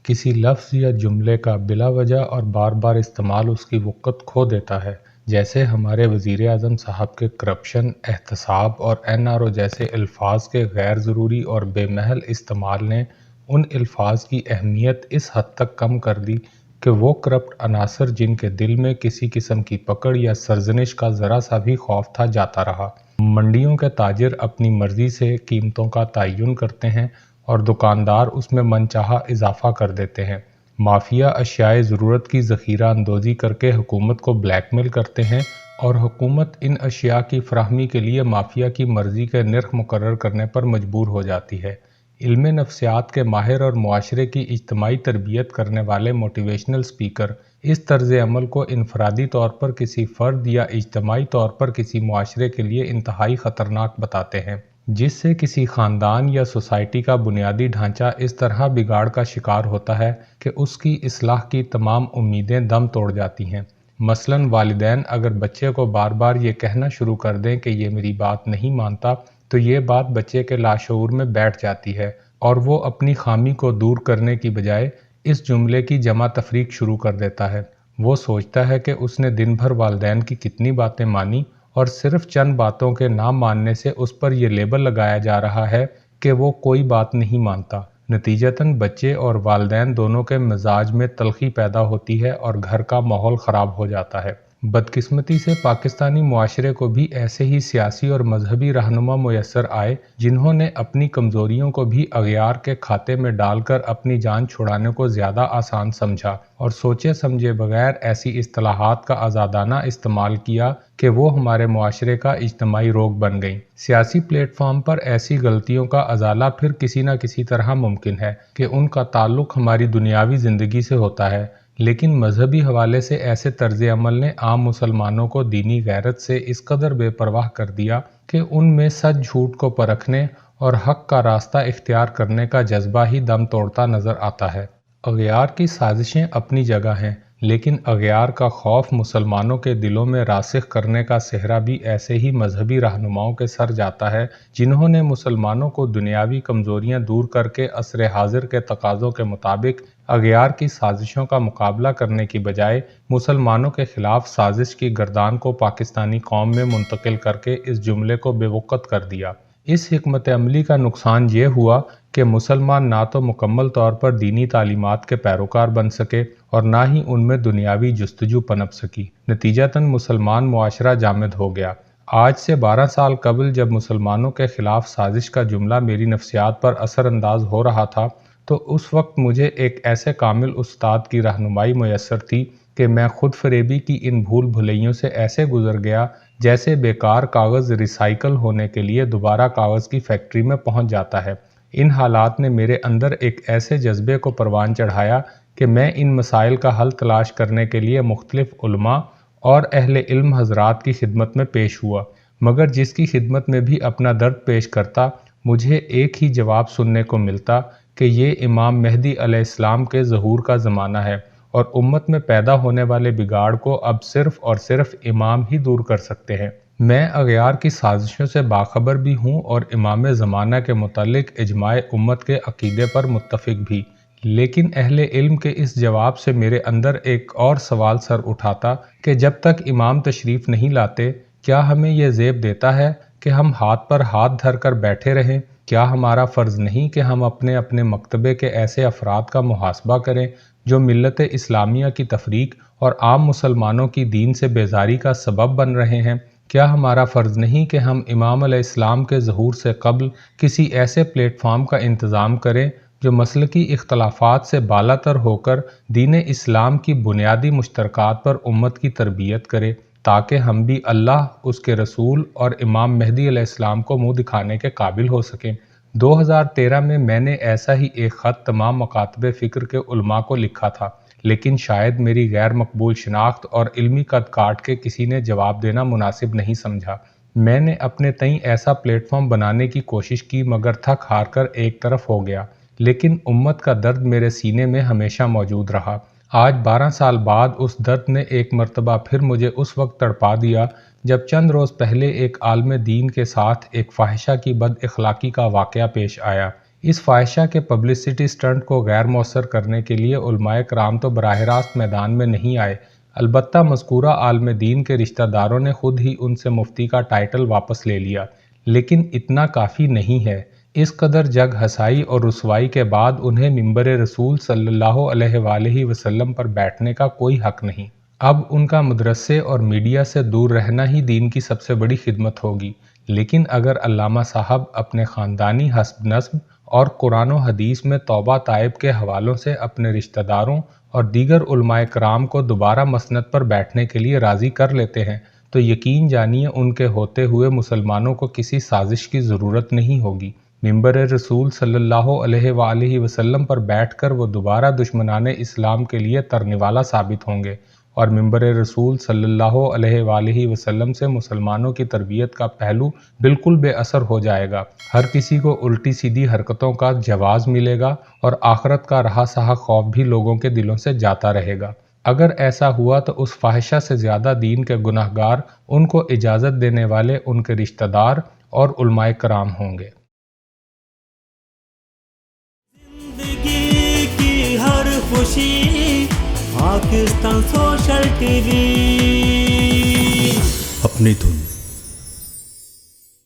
کسی لفظ یا جملے کا بلا وجہ اور بار بار استعمال اس کی وقت کھو دیتا ہے، جیسے ہمارے وزیر اعظم صاحب کے کرپشن، احتساب اور NRO جیسے الفاظ کے غیر ضروری اور بے محل استعمال نے ان الفاظ کی اہمیت اس حد تک کم کر دی کہ وہ کرپٹ عناصر جن کے دل میں کسی قسم کی پکڑ یا سرزنش کا ذرا سا بھی خوف تھا جاتا رہا۔ منڈیوں کے تاجر اپنی مرضی سے قیمتوں کا تعین کرتے ہیں اور دکاندار اس میں من چاہا اضافہ کر دیتے ہیں۔ مافیا اشیائے ضرورت کی ذخیرہ اندوزی کر کے حکومت کو بلیک میل کرتے ہیں اور حکومت ان اشیاء کی فراہمی کے لیے مافیا کی مرضی کے نرخ مقرر کرنے پر مجبور ہو جاتی ہے۔ علم نفسیات کے ماہر اور معاشرے کی اجتماعی تربیت کرنے والے موٹیویشنل سپیکر اس طرز عمل کو انفرادی طور پر کسی فرد یا اجتماعی طور پر کسی معاشرے کے لیے انتہائی خطرناک بتاتے ہیں، جس سے کسی خاندان یا سوسائٹی کا بنیادی ڈھانچہ اس طرح بگاڑ کا شکار ہوتا ہے کہ اس کی اصلاح کی تمام امیدیں دم توڑ جاتی ہیں۔ مثلاً والدین اگر بچے کو بار بار یہ کہنا شروع کر دیں کہ یہ میری بات نہیں مانتا، تو یہ بات بچے کے لاشعور میں بیٹھ جاتی ہے اور وہ اپنی خامی کو دور کرنے کی بجائے اس جملے کی جمع تفریق شروع کر دیتا ہے۔ وہ سوچتا ہے کہ اس نے دن بھر والدین کی کتنی باتیں مانی اور صرف چند باتوں کے نہ ماننے سے اس پر یہ لیبل لگایا جا رہا ہے کہ وہ کوئی بات نہیں مانتا۔ نتیجتاً بچے اور والدین دونوں کے مزاج میں تلخی پیدا ہوتی ہے اور گھر کا ماحول خراب ہو جاتا ہے۔ بدقسمتی سے پاکستانی معاشرے کو بھی ایسے ہی سیاسی اور مذہبی رہنما میسر آئے جنہوں نے اپنی کمزوریوں کو بھی اغیار کے کھاتے میں ڈال کر اپنی جان چھڑانے کو زیادہ آسان سمجھا اور سوچے سمجھے بغیر ایسی اصطلاحات کا آزادانہ استعمال کیا کہ وہ ہمارے معاشرے کا اجتماعی روگ بن گئیں۔ سیاسی پلیٹ فارم پر ایسی غلطیوں کا ازالہ پھر کسی نہ کسی طرح ممکن ہے کہ ان کا تعلق ہماری دنیاوی زندگی سے ہوتا ہے، لیکن مذہبی حوالے سے ایسے طرز عمل نے عام مسلمانوں کو دینی غیرت سے اس قدر بے پرواہ کر دیا کہ ان میں سچ جھوٹ کو پرکھنے اور حق کا راستہ اختیار کرنے کا جذبہ ہی دم توڑتا نظر آتا ہے۔ اغیار کی سازشیں اپنی جگہ ہیں، لیکن اغیار کا خوف مسلمانوں کے دلوں میں راسخ کرنے کا صحرا بھی ایسے ہی مذہبی رہنماؤں کے سر جاتا ہے جنہوں نے مسلمانوں کو دنیاوی کمزوریاں دور کر کے عصر حاضر کے تقاضوں کے مطابق اغیار کی سازشوں کا مقابلہ کرنے کی بجائے مسلمانوں کے خلاف سازش کی گردان کو پاکستانی قوم میں منتقل کر کے اس جملے کو بے وقت کر دیا۔ اس حکمت عملی کا نقصان یہ ہوا کہ مسلمان نہ تو مکمل طور پر دینی تعلیمات کے پیروکار بن سکے اور نہ ہی ان میں دنیاوی جستجو پنپ سکی۔ نتیجتاً مسلمان معاشرہ جامد ہو گیا۔ آج سے 12 سال قبل جب مسلمانوں کے خلاف سازش کا جملہ میری نفسیات پر اثر انداز ہو رہا تھا تو اس وقت مجھے ایک ایسے کامل استاد کی رہنمائی میسر تھی کہ میں خود فریبی کی ان بھول بھلیوں سے ایسے گزر گیا جیسے بیکار کاغذ ریسائیکل ہونے کے لیے دوبارہ کاغذ کی فیکٹری میں پہنچ جاتا ہے۔ ان حالات نے میرے اندر ایک ایسے جذبے کو پروان چڑھایا کہ میں ان مسائل کا حل تلاش کرنے کے لیے مختلف علماء اور اہل علم حضرات کی خدمت میں پیش ہوا، مگر جس کی خدمت میں بھی اپنا درد پیش کرتا، مجھے ایک ہی جواب سننے کو ملتا کہ یہ امام مہدی علیہ السلام کے ظہور کا زمانہ ہے اور امت میں پیدا ہونے والے بگاڑ کو اب صرف اور صرف امام ہی دور کر سکتے ہیں۔ میں اغیار کی سازشوں سے باخبر بھی ہوں اور امام زمانہ کے متعلق اجماع امت کے عقیدے پر متفق بھی، لیکن اہل علم کے اس جواب سے میرے اندر ایک اور سوال سر اٹھاتا کہ جب تک امام تشریف نہیں لاتے، کیا ہمیں یہ زیب دیتا ہے کہ ہم ہاتھ پر ہاتھ دھر کر بیٹھے رہیں؟ کیا ہمارا فرض نہیں کہ ہم اپنے اپنے مکتبے کے ایسے افراد کا محاسبہ کریں جو ملت اسلامیہ کی تفریق اور عام مسلمانوں کی دین سے بیزاری کا سبب بن رہے ہیں؟ کیا ہمارا فرض نہیں کہ ہم امام علیہ السلام کے ظہور سے قبل کسی ایسے پلیٹ فارم کا انتظام کریں جو مسلکی اختلافات سے بالا تر ہو کر دین اسلام کی بنیادی مشترکات پر امت کی تربیت کرے، تاکہ ہم بھی اللہ، اس کے رسول اور امام مہدی علیہ السلام کو منہ دکھانے کے قابل ہو سکیں؟ 2013 میں نے ایسا ہی ایک خط تمام مکاتب فکر کے علماء کو لکھا تھا، لیکن شاید میری غیر مقبول شناخت اور علمی قد کاٹ کے کسی نے جواب دینا مناسب نہیں سمجھا۔ میں نے اپنے تئیں ایسا پلیٹ فارم بنانے کی کوشش کی مگر تھک ہار کر ایک طرف ہو گیا، لیکن امت کا درد میرے سینے میں ہمیشہ موجود رہا۔ آج 12 سال بعد اس درد نے ایک مرتبہ پھر مجھے اس وقت تڑپا دیا جب چند روز پہلے ایک عالم دین کے ساتھ ایک فاحشہ کی بد اخلاقی کا واقعہ پیش آیا۔ اس فاحشہ کے پبلسٹی سٹنٹ کو غیر مؤثر کرنے کے لیے علماء کرام تو براہ راست میدان میں نہیں آئے، البتہ مذکورہ عالم دین کے رشتہ داروں نے خود ہی ان سے مفتی کا ٹائٹل واپس لے لیا، لیکن اتنا کافی نہیں ہے۔ اس قدر جگ ہسائی اور رسوائی کے بعد انہیں ممبر رسول صلی اللہ علیہ وآلہ وسلم پر بیٹھنے کا کوئی حق نہیں۔ اب ان کا مدرسے اور میڈیا سے دور رہنا ہی دین کی سب سے بڑی خدمت ہوگی، لیکن اگر علامہ صاحب اپنے خاندانی حسب نسب اور قرآن و حدیث میں توبہ تائب کے حوالوں سے اپنے رشتہ داروں اور دیگر علماء کرام کو دوبارہ مسند پر بیٹھنے کے لیے راضی کر لیتے ہیں تو یقین جانیے ان کے ہوتے ہوئے مسلمانوں کو کسی سازش کی ضرورت نہیں ہوگی۔ ممبر رسول صلی اللہ علیہ وآلہ وسلم پر بیٹھ کر وہ دوبارہ دشمنان اسلام کے لیے ترنیوالا ثابت ہوں گے، اور ممبر رسول صلی اللہ علیہ وآلہ وسلم سے مسلمانوں کی تربیت کا پہلو بالکل بے اثر ہو جائے گا۔ ہر کسی کو الٹی سیدھی حرکتوں کا جواز ملے گا اور آخرت کا رہا سہا خوف بھی لوگوں کے دلوں سے جاتا رہے گا۔ اگر ایسا ہوا تو اس فاحشہ سے زیادہ دین کے گناہ گار ان کو اجازت دینے والے ان کے رشتہ دار اور علماء کرام ہوں گے۔ زندگی کی ہر خوشی پاکستان سوشل ٹی وی، اپنی دھن